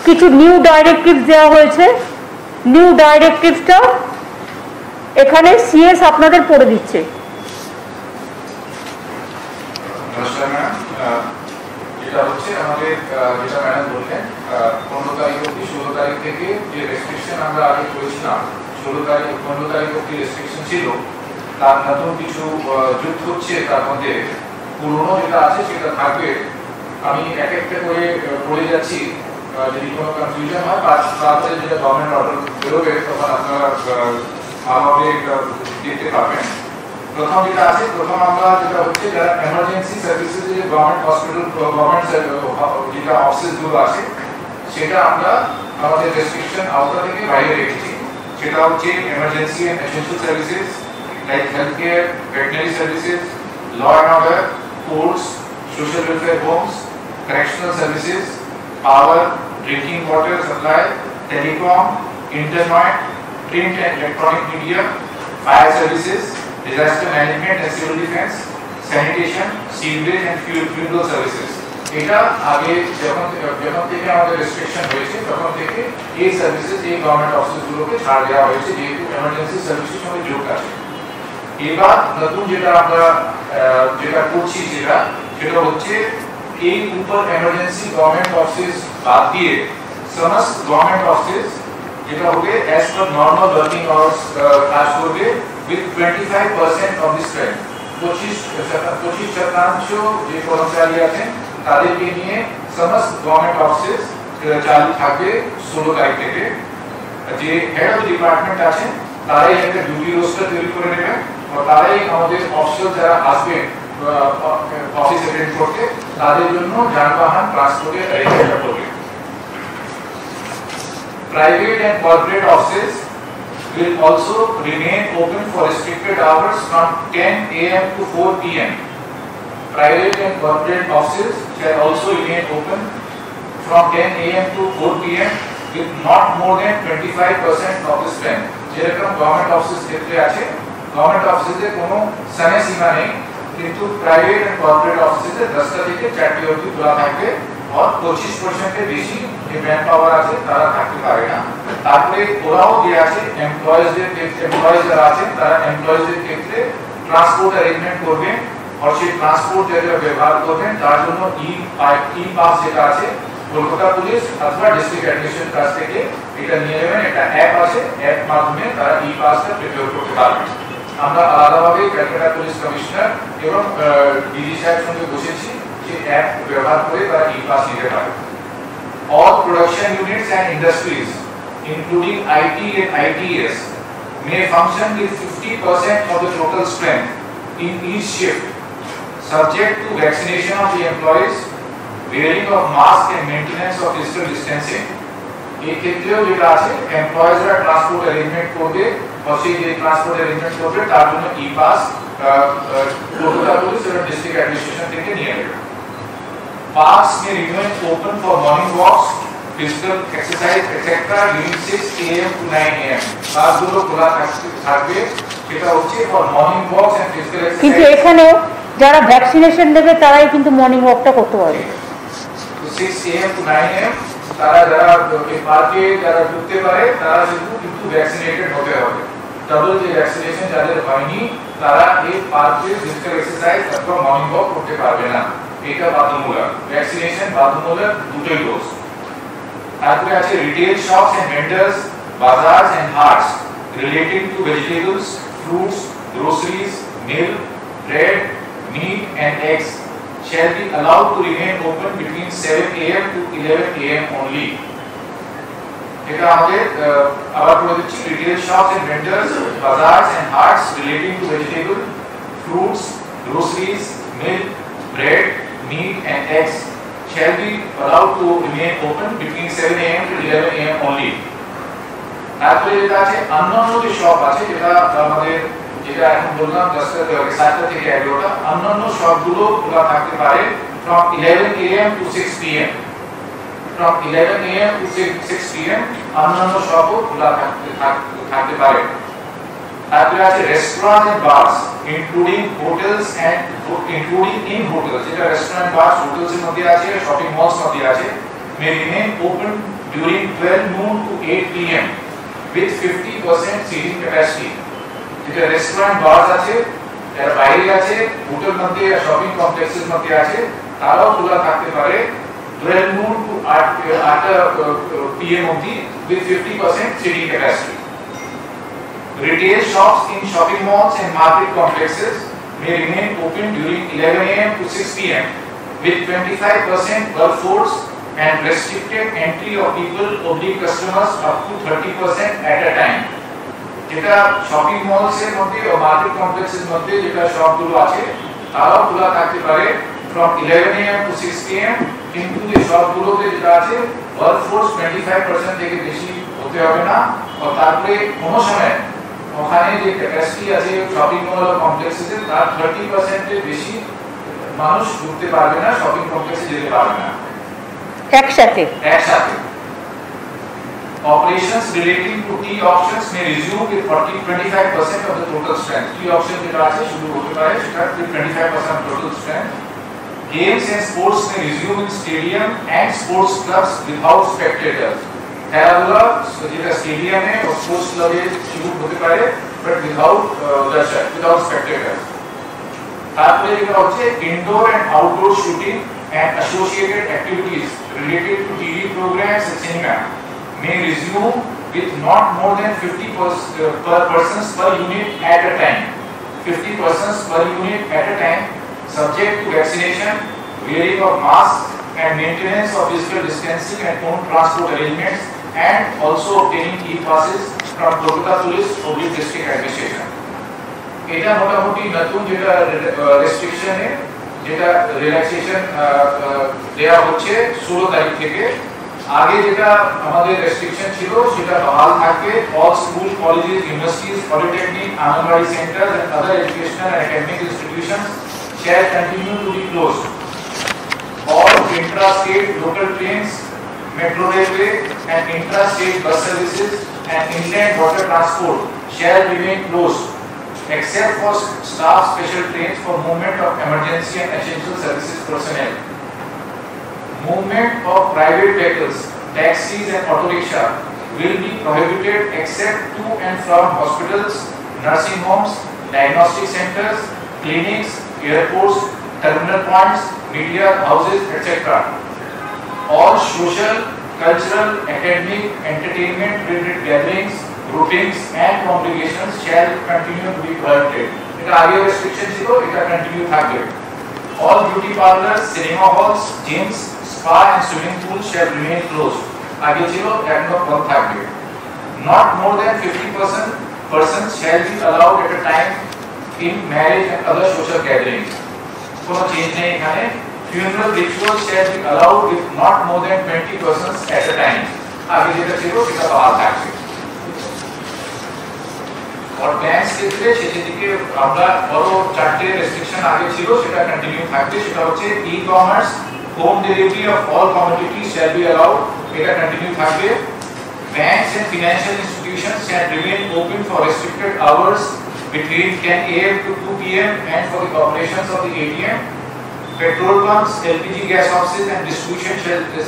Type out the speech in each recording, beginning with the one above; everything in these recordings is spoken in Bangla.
কিছু নিউ ডাইরেক্টিভস দেওয়া হয়েছে। নিউ ডাইরেক্টিভসটা এখানে সিএস আপনাদের পড়ে দিচ্ছে। এটা হচ্ছে আমাদের যেটা ম্যাডাম বললেন 15 তারিখ অবধি 16 তারিখ থেকে যে রেস্ট্রিকশন আমরা আগে করেছিলাম 15 তারিখ অবধি রেস্ট্রিকশন ছিল, তার নতুন কিছু যুক্ত হচ্ছে। তার মধ্যে পুরনো যেটা আছে সেটা থাকবে। আমি এক একটা করে পড়ে যাচ্ছি, যদি কোনো কনফিউশন হয় তারপরে যেটা গভর্নমেন্ট অর্ডার বেরোবে তখন আপনারা ভালোভাবে দেখতে পাবেন। প্রথম যেটা আছে, প্রথম আমরা যেটা হচ্ছে যারা এমার্জেন্সি সার্ভিসেস যে গভর্নমেন্ট হসপিটাল গভর্নমেন্ট যেটা অফিসগুলো আছে সেটা আমরা আমাদের রেস্ট্রিকশন আওতা থেকে বাইরে রেখেছি। সেটা হচ্ছে emergency and essential services like health care, veterinary services, law and order, courts, social welfare homes, correctional services, power, drinking water supply, telecom, internet, print and electronic media, fire services, disaster management and civil defense, sanitation, sewage and fuel services. এটা আগে যখন থেকে আমাদের রেস্ট্রিকশন হয়েছে তখন থেকে এই সার্ভিসেস এই গভর্নমেন্ট অফিসগুলোকে ছাড় দেওয়া হয়েছে যেহেতু এমার্জেন্সি সার্ভিসের সঙ্গে যুক্ত আছে। এবার নতুন যেটা আমরা যেটা করছি সেটা হচ্ছে এই ऊपर इमरजेंसी गवर्नमेंट ऑफिस बात दिए समस्त गवर्नमेंट ऑफिस যেটা হবে as per normal working hours কাজ করবে with 25% of the strength। 25% যে কর্মচারী আছেন তাদেরকে নিয়ে সমস্ত গভর্নমেন্ট অফিস চালু থাকবে 16 তারিখ থেকে। যে হেড অফ ডিপার্টমেন্ট আছেন তারাই একটা ডিউটি রোস্টার তৈরি করে নেবেন আর তারাই আমাদের অফিসার যারা আসবেন ऑफिस अटेंड करते তাদের জন্য যানবাহন ট্রান্সপোর্টের অ্যারেঞ্জমেন্ট করবে। Private and corporate offices will also remain open for restricted hours from 10 a.m. to 4 p.m. Private and corporate offices shall also remain open from 10 a.m. to 4 p.m. with not more than 25% of the strength। যেরকম গভর্নমেন্ট অফিস ক্ষেত্রে আছে, গভর্নমেন্ট অফিসে কোনো সময় সীমা নেই, কিন্তু প্রাইভেট এন্ড কর্পোরেট অফিসে 10টা থেকে 4টা অবধি খোলা থাকবে আর 25% এর বেশি যে ম্যান পাওয়ার আছে তারা থাকতে পারে না। তারপরে ওরাও যে আছে এমপ্লয়িজদের ক্ষেত্রে এমপ্লয়িজ যারা আছেন তারা এমপ্লয়িজদের ক্ষেত্রে ট্রান্সপোর্ট অ্যারেঞ্জমেন্ট করবেন আর সেই ট্রান্সপোর্ট যেটা ব্যবহার করবেন তার জন্য ই পাস যেটা আছে কলকাতা পুলিশ অথবা ডিস্ট্রিক্ট অ্যাডমিনিস্ট্রেশন কাছ থেকে এটা নিয়ে নেবেন। একটা অ্যাপ আছে, অ্যাপ মাধ্যমে তারা ই পাসটা প্রিপেয়ার করতে পারবেন। আমরা আলাদাভাবে ক্যালকাটা পুলিশ কমিশনার এবং ডিজি সাহেবের সঙ্গে বসেছি যে অ্যাপ ব্যবহার করে তারা ই পাস নিতে পারে। All production units and industries including IT and ITS may function with 50% of the total strength in each shift subject to vaccination of the employees, wearing of mask and maintenance of physical distancing। এই ক্ষেত্রেও যেটা আছে এমপ্লয়িজরা ট্রান্সপোর্ট অ্যারেঞ্জমেন্ট করবে और সেই যে ট্রান্সপোর্ট অ্যারেঞ্জমেন্ট করবে তার জন্য ই পাস কলকাতা পুলিশ এবং ডিস্ট্রিক্ট অ্যাডমিনিস্ট্রেশন থেকে নিয়ে নেবে। Parks may remain open for morning walks, physical exercise, etc. during 6 a.m. to 9 a.m. পার্কগুলো খোলা থাকবে, সেটা হচ্ছে for morning walks and physical exercise। কিন্তু এখানেও যারা ভ্যাকসিনেশন নেবে তারাই কিন্তু মর্নিং ওয়াকটা করতে পারবে। 6 a.m. to 9 a.m. তারা যারা পার্কে যারা ঢুকতে পারে তারা কিন্তু ভ্যাকসিনেটেড হতে হবে। ডাবল যে ভ্যাকসিনেশন যাদের হয়নি তারা এই পার্কে ফিজিক্যাল এক্সারসাইজ অথবা মর্নিং ওয়াক করতে পারবে না। এটা বাধ্যতামূলক, ভ্যাকসিনেশন বাধ্যতামূলক দুটোই ডোজ। তারপরে আছে retail shops and vendors, bazaars and haats relating to vegetables, fruits, groceries, milk, bread, meat and eggs shall be allowed to remain open between 7 a.m. to 11 a.m. only। এটা আমাদের আবার বলে দিচ্ছি, retail shops and vendors, bazaars and haats relating to vegetable, fruits, groceries, milk, bread, meat and eggs shall be allowed to remain open between 7 a.m. to 11 a.m. only। তারপরে যেটা আছে অন্যান্য যে শপ আছে যেটা আমাদের যেটা এখন বললাম 10টা থেকে 7টা থেকে 11টা, অন্যান্য শপগুলো খোলা থাকতে পারে from 11 a.m. to 6 p.m. from 11 a.m. to 6 p.m. অন্যান্য শপও খোলা থাকতে পারে। তারপরে আছে restaurant and bars including hotels and including in hotels, যেটা রেস্টুরেন্ট বার্স হোটেলস এর মধ্যে আছে, শপিং মলস মধ্যে আছে, may remain open 8 p.m. with 50% seating capacity. যেটা রেস্টুরেন্ট বার্স আছে, যারা বাইরে আছে, হোটেল মধ্যে আর শপিং কমপ্লেক্সের মধ্যে আছে, তারাও খোলা থাকতে পারে 12 noon to 8 p.m. অবধি with 50% seating capacity. Retail shops in shopping malls and market complexes may remain open during 11 a.m. to 6 p.m. with 25% workforce and restricted entry of people oblique customers up to 30% at a time. যেটা শপিং মলস এর মধ্যে ও মার্কেট কমপ্লেক্সের মধ্যে যেটা শপগুলো আছে তারাও খোলা থাকতে পারে from 11 a.m. to 6 p.m. কিন্তু যে শপগুলোতে যেটা আছে ওয়ার্কফোর্স 25% থেকে বেশি হতে হবে না ও তারপরে কোনো সময় ওখানে যে ক্যাপাসিটি আছে শপিং মল ও কমপ্লেক্সে তার 30% এর বেশি মানুষ ঢুকতে পারবে না, শপিং কমপ্লেক্সে যেতে পারবে না একসাথে। Operations relating to tea auctions may resume with 25% of the total strength. Tea auction যেটা আছে শুরু হতে পারে সেটা 25% of total strength. Games and sports may resume in stadium and sports clubs without spectators. খেলাধুলা যেটা স্টেডিয়ামে ও স্পোর্টস ক্লাবে শুরু হতে পারে but without spectators. তারপরে যেটা হচ্ছে indoor and outdoor shooting and associated activities related to TV programs and cinema may resume with not more than 50 persons per unit at a time. 50 persons per unit at a time, subject to vaccination, wearing of masks, and maintenance of physical distancing and own transport arrangements, and also obtaining e-passes from Kolkata Police Public District Administration. এটা মোটামুটি নতুন যেটা রেস্ট্রিকশনে যেটা রিল্যাক্সেশন দেয়া হচ্ছে 16 তারিখ থেকে। আগে যেটা আমাদের রেস্ট্রিকশন ছিল সেটা বহাল থাকবে। All school, colleges, universities, polytechnic, anganwadi centres and other educational and academic institutions shall continue to be closed. All intra-state local trains, metro railway and intra-state bus services and inland water transport shall remain closed except for staff special trains for movement of emergency and essential services personnel. Movement of private vehicles, taxis and auto rickshaw will be prohibited except to and from hospitals, nursing homes, diagnostic centers, clinics, airports, terminal points, media houses, etc. All social, cultural, academic, entertainment related gatherings, groupings and congregations shall continue to be prohibited. এটা আগে রেস্ট্রিকশন ছিল, এটা কন্টিনিউ থাকবে। All beauty parlors, cinema halls, gyms, spa and swimming pools shall remain closed. আগে ছিল, এখনো বন্ধ থাকবে। Not more than 50% persons shall be allowed at a time in marriage and other social gatherings. কোনো চেঞ্জ নেই এখানে। Funeral rituals shall be allowed with not more than 20 persons at a time. আগে যেটা ছিল সেটা বহাল থাকবে। और ব্যাংক ক্ষেত্রে সেদিকে আমরা বড় চারটে রেস্ট্রিকশন আগে ছিল সেটা কন্টিনিউ থাকবে। সেটা হচ্ছে e-commerce, home delivery of all commodities shall be allowed, এটা কন্টিনিউ থাকবে। Banks and financial institutions shall remain open for restricted hours between 10 a.m. to 2 p.m. and for the operations of the ATM. Petrol pumps, LPG gas offices and distribution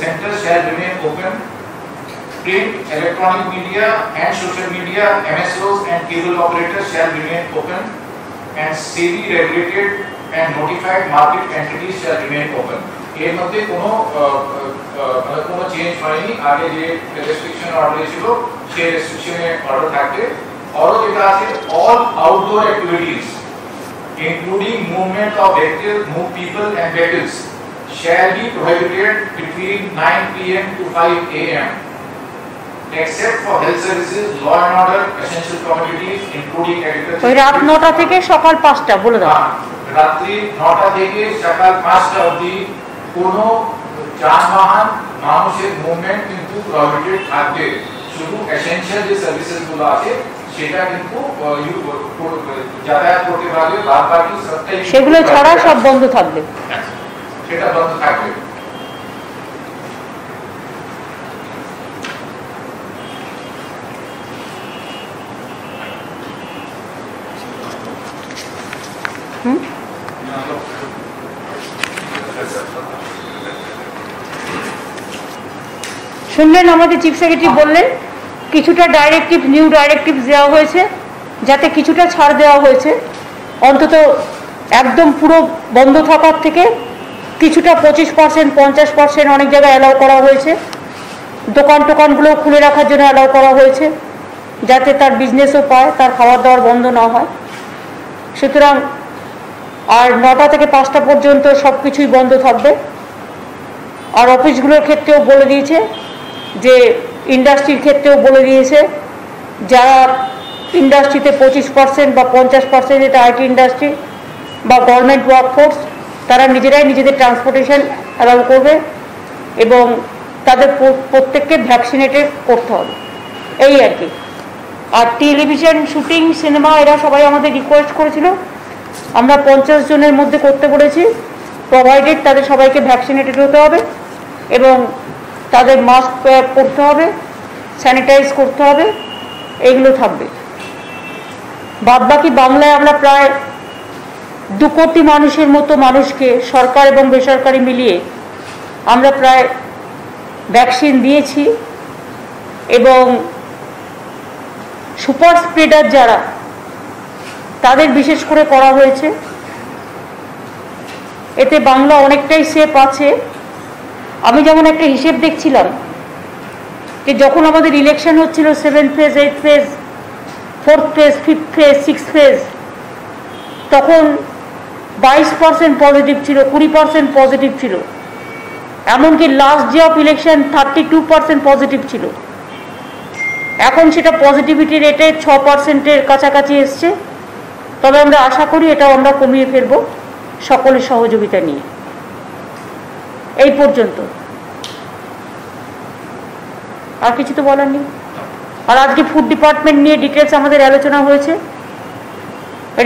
centers shall remain open. Print, electronic media and social media, MSOs and cable operators shall remain open, and SEBI regulated and notified market entities shall remain open. এর মধ্যে কোনো চেঞ্জ হয়নি। আগে যে রেস্ট্রিকশন অর্ডার ছিল সেই রেস্ট্রিকশনে অর্ডার থাকবে। আরো যেটা আছে all outdoor activities including movement of vehicles, move people and vehicles shall be prohibited between 9 p.m. to 5 a.m. except for health services, law and order, essential commodities including agriculture. ওই রাত 9টা থেকে সকাল 5টা বলে দাও। রাত্রি 9টা থেকে সকাল 5টা অবধি কোনো যানবাহন মানুষের মুভমেন্ট কিন্তু প্রহিবিটেড থাকবে। শুধু এসেনশিয়াল যে সার্ভিসেস গুলো আছে সেটা কিন্তু যাতায়াত করতে পারবে, বাদ বাকি সবটাই সেগুলো ছাড়া সব বন্ধ থাকবে, সেটা বন্ধ থাকবে। শুনলেন আমাদের চিফ সেক্রেটারি বললেন কিছুটা ডাইরেক্টিভ নিউ ডাইরেক্টিভ দেওয়া হয়েছে, যাতে কিছুটা ছাড় দেওয়া হয়েছে, অন্তত একদম পুরো বন্ধ থাকার থেকে কিছুটা 25%, 50% অনেক জায়গায় অ্যালাউ করা হয়েছে। দোকানগুলো খুলে রাখার জন্য অ্যালাউ করা হয়েছে, যাতে তার বিজনেসও পায়, তার খাবার দাবার বন্ধ না হয়। সুতরাং আর 9টা থেকে 5টা পর্যন্ত সব কিছুই বন্ধ থাকবে। আর অফিসগুলোর ক্ষেত্রেও বলে দিয়েছে, যে ইন্ডাস্ট্রির ক্ষেত্রেও বলে দিয়েছে, যারা ইন্ডাস্ট্রিতে 25% বা 50%, এটা আইটি ইন্ডাস্ট্রি বা গভর্নমেন্ট ওয়ার্কফোর্স, তারা নিজেরাই নিজেদের ট্রান্সপোর্টেশন অ্যালাউ করবে এবং তাদের প্রত্যেককে ভ্যাকসিনেটেড করতে হবে, এই আর কি। আর টেলিভিশন শুটিং, সিনেমা, এরা সবাই আমাদের রিকোয়েস্ট করেছিল, আমরা 50 জনের মধ্যে করতে বলেছি, প্রোভাইডেড তাদের সবাইকে ভ্যাকসিনেটেড হতে হবে এবং তাদের মাস্ক পরতে হবে, স্যানিটাইজ করতে হবে, এগুলো থাকবে। বাদবাকি বাংলায় আমরা প্রায় 2 কোটি মানুষের মতো মানুষকে, সরকার এবং বেসরকারি মিলিয়ে আমরা প্রায় ভ্যাকসিন দিয়েছি এবং সুপার স্প্রেডার যারা, তাদের বিশেষ করে করা হয়েছে। এতে বাংলা অনেকটাই সেফ আছে। আমি যেমন একটা হিসেব দেখছিলাম, যে যখন আমাদের ইলেকশন হচ্ছিল 7th phase, 8th phase, 4th phase, 5th phase, 6th phase, তখন 22% পজিটিভ ছিল, 20% পজিটিভ ছিল, এমনকি last day of election 32% positive ছিল। এখন সেটা পজিটিভিটি রেটে 6%-এর কাছাকাছি এসছে। তবে আমরা আশা করি এটাও আমরা কমিয়ে ফেলব সকলের সহযোগিতা নিয়ে। এই পর্যন্ত, আর কিছু তো বলার নেই। আর আজকে ফুড ডিপার্টমেন্ট নিয়ে ডিটেলস আমাদের আলোচনা হয়েছে,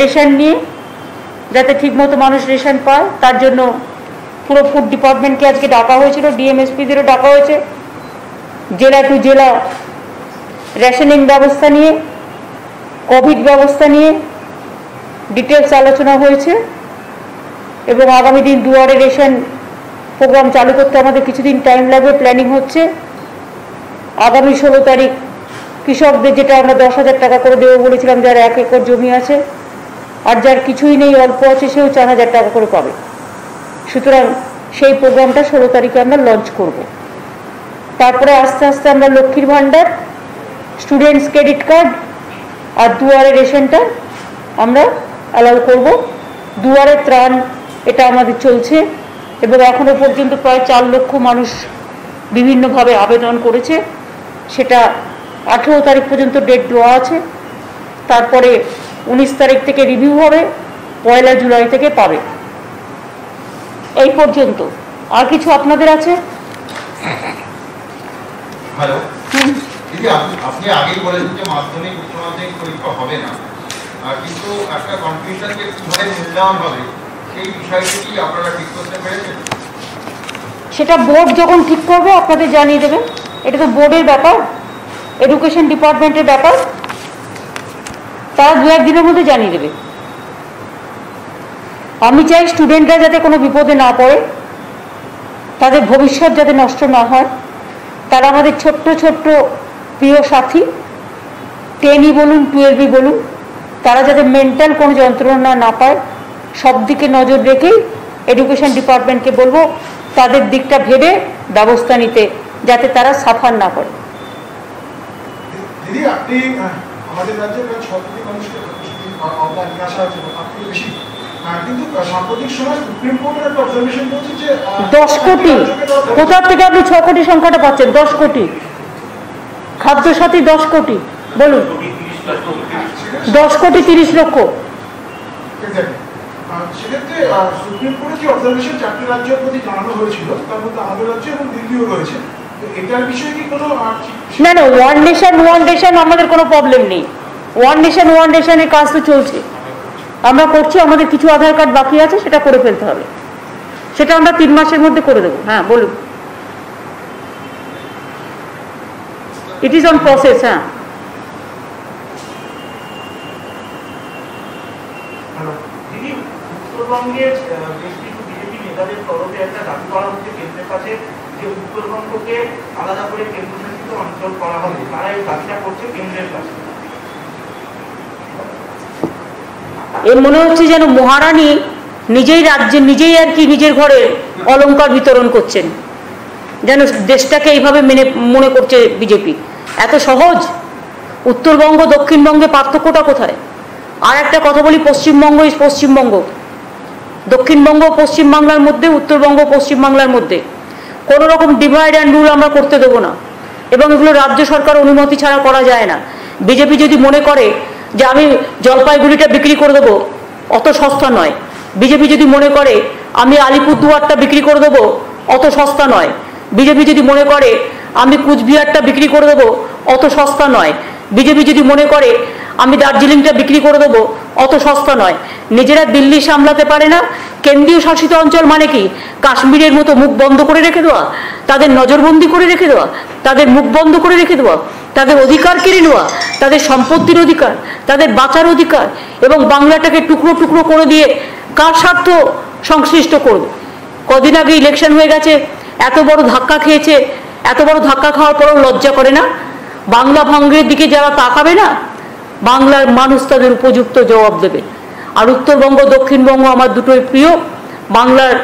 রেশন নিয়ে, যাতে ঠিকমতো মানুষ রেশন পায়, তার জন্য পুরো ফুড ডিপার্টমেন্টকে আজকে ডাকা হয়েছিল, ডিএমএসপিদেরও ডাকা হয়েছে, জেলা টু জেলা রেশনিং ব্যবস্থা নিয়ে, কোভিড ব্যবস্থা নিয়ে ডিটেলস আলোচনা হয়েছে এবং আগামী দিন দুয়ারে রেশন প্রোগ্রাম চালু করতে আমাদের কিছুদিন টাইম লাগবে, প্ল্যানিং হচ্ছে। আগামী 16 তারিখ কৃষকদের, যেটা আমরা 10,000 টাকা করে দেবো বলেছিলাম, যার 1 একর জমি আছে আর যার কিছুই নেই, অল্প আছে, সেও 4,000 টাকা করে পাবে। সুতরাং সেই প্রোগ্রামটা 16 তারিখে আমরা লঞ্চ করব। তারপরে আস্তে আস্তে আমরা লক্ষ্মীর ভাণ্ডার, স্টুডেন্টস ক্রেডিট কার্ড আর দুয়ারে রেশনটা আমরা অ্যালাউ করব। দুয়ারে ত্রাণ, এটা আমাদের চলছে এবং এখনো পর্যন্ত প্রায় 4 লক্ষ মানুষ বিভিন্নভাবে আবেদন করেছে। সেটা 18 তারিখ পর্যন্ত ডেট দেওয়া আছে। তারপরে 19 তারিখ থেকে রিভিউ হবে, 1 জুলাই থেকে পাবে। এই পর্যন্ত। আর কিছু আপনাদের আছে? হ্যালো দিদি, আপনি আগেই বলেছেন যে মাধ্যমিক উচ্চ মাধ্যমিক পরীক্ষা হবে না, কিন্তু একটা কনফিউশন যে কিভাবে মূল্যায়ন হবে, সেই বিষয়টি কি আপনারা ঠিক করতে পেরেছেন? সেটা বোর্ড যখন ঠিক করবে আপনাদের জানিয়ে দেবেন। এটা তো বোর্ডের ব্যাপার, এডুকেশন ডিপার্টমেন্টের ব্যাপার, তারা 2-1 দিনের মধ্যে জানিয়ে দেবে। আমি চাই স্টুডেন্টরা যাতে কোনো বিপদে না পড়ে, তাদের ভবিষ্যৎ যাতে নষ্ট না হয়। তারা আমাদের ছোট্ট ছোট্ট প্রিয় সাথী, 10ই বলুন 12ই বলুন, তারা যাতে মেন্টাল কোনো যন্ত্রণা না পায়, সব দিকে নজর রেখেই এডুকেশন ডিপার্টমেন্টকে বলবো তাদের দিকটা ভেবে ব্যবস্থা নিতে, যাতে তারা সাফার না করে। দিদি, আপনি আমাদের রাজ্যে প্রায় 6 কোটি মানুষকে অবদান নিয়ে আসা হয়েছে, বেশি, কিন্তু সাম্প্রতিক সময় সুপ্রিম কোর্টের একটা অবজারভেশন বলছে যে 10 কোটি। কোথা থেকে আপনি 6 কোটি সংখ্যাটা পাচ্ছেন? 10 কোটি, খাদ্য সাথী 10 কোটি, বলুন। 10 কোটি 30 লক্ষ। সেক্ষেত্রে সুপ্রিম কোর্টের যে অবজারভেশন 4টি রাজ্যের প্রতি জানানো হয়েছিল, তার মধ্যে আমাদের রাজ্য এবং দিল্লিও রয়েছে, এটার বিষয়ে কি কোনো না, ওয়ান নেশন ওয়ান রেশন আমাদের কোনো প্রবলেম নেই। ওয়ান নেশন ওয়ান রেশনের কাজ তো চলছে, আমরা করছি। আমাদের কিছু আধার কার্ড বাকি আছে, সেটা করে ফেলতে হবে, সেটা আমরা 3 মাসের মধ্যে করে দেবো। হ্যাঁ, বলুন। It is on process. হ্যাঁ, দিদি, উত্তরবঙ্গের বেশ কিছু বিজেপি নেতাদের তরফে একটা দাবি করা হচ্ছে কেন্দ্রের কাছে, যে উত্তরবঙ্গকে আলাদা করে কেন্দ্রশাসিত অঞ্চল উত্তর করা হবে, তারা এই কাজটা করছে কেন্দ্রের কাছে। এর মনে হচ্ছে যেন মহারানী নিজেই রাজ্যে নিজেই আর কি নিজের ঘরে অলংকার বিতরণ করছেন, যেন দেশটাকে এইভাবে মনে করছে বিজেপি। এত সহজ? উত্তরবঙ্গ দক্ষিণবঙ্গে পার্থক্যটা কোথায়? আর একটা কথা বলি, পশ্চিমবঙ্গ পশ্চিমবঙ্গ, দক্ষিণবঙ্গ পশ্চিমবাংলার মধ্যে, উত্তরবঙ্গ পশ্চিমবাংলার মধ্যে কোনো রকম ডিভাইড অ্যান্ড রুল আমরা করতে দেবো না, এবং এগুলো রাজ্য সরকার অনুমতি ছাড়া করা যায় না। বিজেপি যদি মনে করে যে আমি জলপাইগুড়িটা বিক্রি করে দেবো, অত সস্তা নয়। বিজেপি যদি মনে করে আমি আলিপুরদুয়ারটা বিক্রি করে দেবো, অত সস্তা নয়। বিজেপি যদি মনে করে আমি কুচবিহারটা বিক্রি করে দেবো, অত সস্তা নয়। বিজেপি যদি মনে করে আমি দার্জিলিংটা বিক্রি করে দেবো, অত সস্তা নয়। নিজেরা দিল্লি সামলাতে পারে না, কেন্দ্রীয় শাসিত অঞ্চল মানে কি কাশ্মীরের মতো মুখ বন্ধ করে রেখে দেওয়া, তাদের নজরবন্দি করে রেখে দেওয়া, তাদের মুখ বন্ধ করে রেখে দেওয়া, তাদের অধিকার কেড়ে নেওয়া, তাদের সম্পত্তির অধিকার, তাদের বাঁচার অধিকার, এবং বাংলাটাকে টুকরো টুকরো করে দিয়ে কার স্বার্থ সংশ্লিষ্ট করবে? কদিন আগে ইলেকশন হয়ে গেছে, এত বড় ধাক্কা খেয়েছে, এত বড় ধাক্কা খাওয়ার পরও লজ্জা করে না? বাংলা ভাঙ্গের দিকে যারা তাকাবে না, বাংলার মানুষ তাদের উপযুক্ত জবাব দেবে। আর উত্তরবঙ্গ দক্ষিণবঙ্গ আমার দুটোই প্রিয়, বাংলার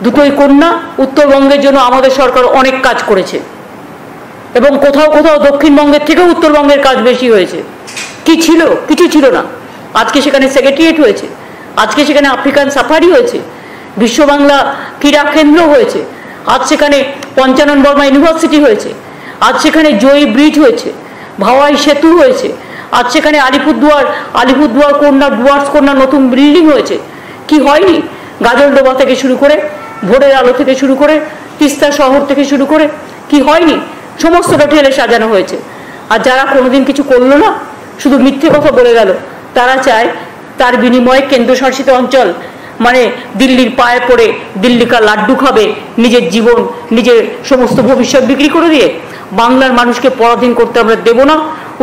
দুটোই কন্যা। উত্তরবঙ্গের জন্য আমাদের সরকার অনেক কাজ করেছে, এবং কোথাও কোথাও দক্ষিণবঙ্গের থেকেও উত্তরবঙ্গের কাজ বেশি হয়েছে। কি ছিল? কিছু ছিল না। আজকে সেখানে সেক্রেটারিয়েট হয়েছে, আজকে সেখানে আফ্রিকান সাফারি হয়েছে, বিশ্ব বাংলা ক্রীড়া কেন্দ্র হয়েছে, আজ সেখানে পঞ্চানন বর্মা ইউনিভার্সিটি হয়েছে, আজ সেখানে জয়ী ব্রিজ হয়েছে, ভাওয়াই সেতু হয়েছে, আজ সেখানে আলিপুরদুয়ার কন্যা ডুয়ার্স কন্যা নতুন বিল্ডিং হয়েছে। কি হয়নি? গাজলডোবা থেকে শুরু করে, ভোরের আলো থেকে শুরু করে, তিস্তা শহর থেকে শুরু করে, কি হয়নি? সমস্তটা ঠেলে সাজানো হয়েছে। আর যারা কোনোদিন কিছু করলো না, শুধু মিথ্যে কথা বলে গেল, তারা চায় তার বিনিময়ে কেন্দ্রশাসিত অঞ্চল মানে দিল্লির পায়ে পড়ে দিল্লিকা লাড্ডু খাবে, নিজের জীবন নিজের সমস্ত ভবিষ্যৎ বিক্রি করে দিয়ে। বাংলার মানুষকে পরাধীন করতে আমরা দেব না,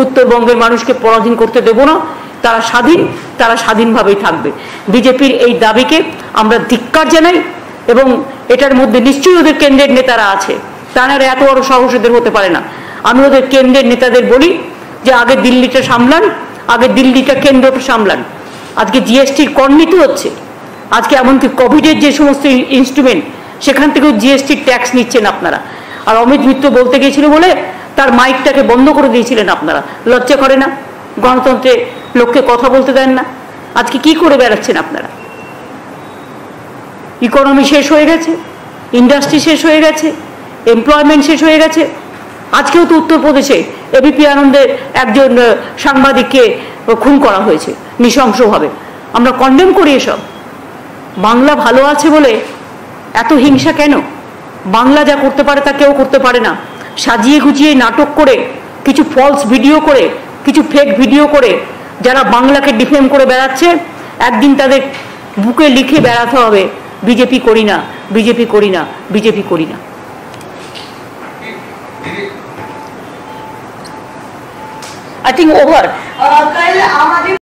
উত্তরবঙ্গের মানুষকে পরাধীন করতে দেব না। তারা স্বাধীন, তারা স্বাধীনভাবেই থাকবে। বিজেপির এই দাবিকে আমরা ধিক্কার জানাই, এবং এটার মধ্যে নিশ্চয়ই ওদের কেন্দ্রের নেতারা আছে, তারা এত বড় সাহস ওদের হতে পারে না। আমি ওদের কেন্দ্রের নেতাদের বলি যে আগে দিল্লিটা সামলান, আগে দিল্লিটা কেন্দ্রটা সামলান। আজকে জিএসটির কর নিতে হচ্ছে, আজকে এমনকি কোভিডের যে সমস্ত ইনস্ট্রুমেন্ট সেখান থেকেও জিএসটির ট্যাক্স নিচ্ছেন আপনারা। আর অমিত মিত্র বলতে গিয়েছিল বলে তার মাইকটাকে বন্ধ করে দিয়েছিলেন আপনারা। লজ্জা করে না? গণতন্ত্রে লোককে কথা বলতে দেন না। আজকে কি করে বেড়াচ্ছেন আপনারা? ইকোনমি শেষ হয়ে গেছে, ইন্ডাস্ট্রি শেষ হয়ে গেছে, এমপ্লয়মেন্ট শেষ হয়ে গেছে। আজকেও তো উত্তরপ্রদেশে এবিপি আনন্দের একজন সাংবাদিককে খুন করা হয়েছে নৃশংসভাবে। আমরা কন্ডেম করি এসব। বাংলা ভালো আছে বলে এত হিংসা কেন? বাংলা যা করতে পারে তা কেউ করতে পারে না। সাজিয়ে গুছিয়ে নাটক করে, কিছু ফলস ভিডিও করে, কিছু ফেক ভিডিও করে যারা বাংলাকে ডিফেম করে বেড়াচ্ছে, একদিন তাদের বুকে লিখে বেড়াতে হবে বিজেপি করি না, বিজেপি করি না, বিজেপি করি না। I think over.